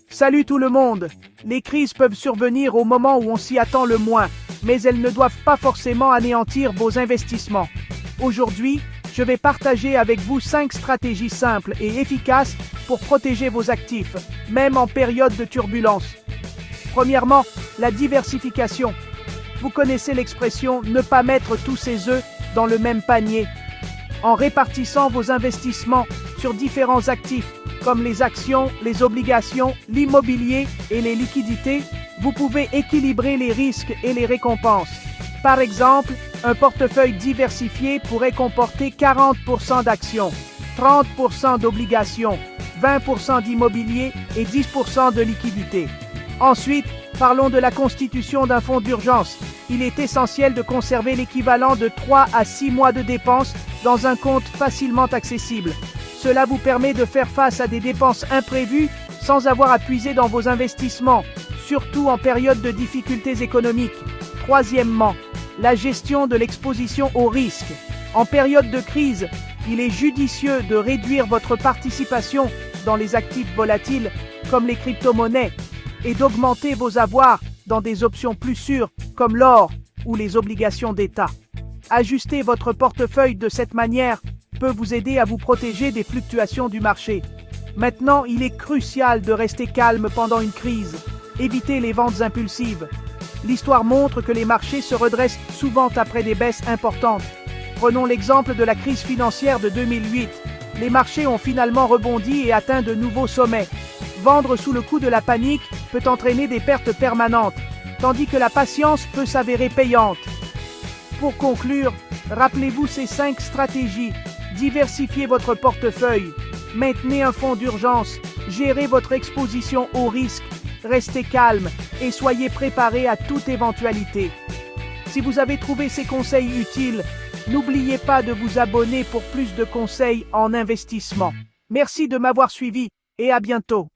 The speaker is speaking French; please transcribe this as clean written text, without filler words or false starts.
Salut tout le monde! Les crises peuvent survenir au moment où on s'y attend le moins, mais elles ne doivent pas forcément anéantir vos investissements. Aujourd'hui, je vais partager avec vous 5 stratégies simples et efficaces pour protéger vos actifs, même en période de turbulence. Premièrement, la diversification. Vous connaissez l'expression « ne pas mettre tous ses œufs dans le même panier ». En répartissant vos investissements sur différents actifs, comme les actions, les obligations, l'immobilier et les liquidités, vous pouvez équilibrer les risques et les récompenses. Par exemple, un portefeuille diversifié pourrait comporter 40% d'actions, 30% d'obligations, 20% d'immobilier et 10% de liquidités. Ensuite, parlons de la constitution d'un fonds d'urgence. Il est essentiel de conserver l'équivalent de 3 à 6 mois de dépenses dans un compte facilement accessible. Cela vous permet de faire face à des dépenses imprévues sans avoir à puiser dans vos investissements, surtout en période de difficultés économiques. Troisièmement, la gestion de l'exposition au risque. En période de crise, il est judicieux de réduire votre participation dans les actifs volatiles comme les crypto-monnaies et d'augmenter vos avoirs dans des options plus sûres comme l'or ou les obligations d'État. Ajuster votre portefeuille de cette manière peut vous aider à vous protéger des fluctuations du marché. Maintenant, il est crucial de rester calme pendant une crise. Évitez les ventes impulsives. L'histoire montre que les marchés se redressent souvent après des baisses importantes. Prenons l'exemple de la crise financière de 2008. Les marchés ont finalement rebondi et atteint de nouveaux sommets. Vendre sous le coup de la panique peut entraîner des pertes permanentes, tandis que la patience peut s'avérer payante. Pour conclure, rappelez-vous ces 5 stratégies. Diversifiez votre portefeuille, maintenez un fonds d'urgence, gérez votre exposition au risque, restez calme et soyez préparé à toute éventualité. Si vous avez trouvé ces conseils utiles, n'oubliez pas de vous abonner pour plus de conseils en investissement. Merci de m'avoir suivi et à bientôt.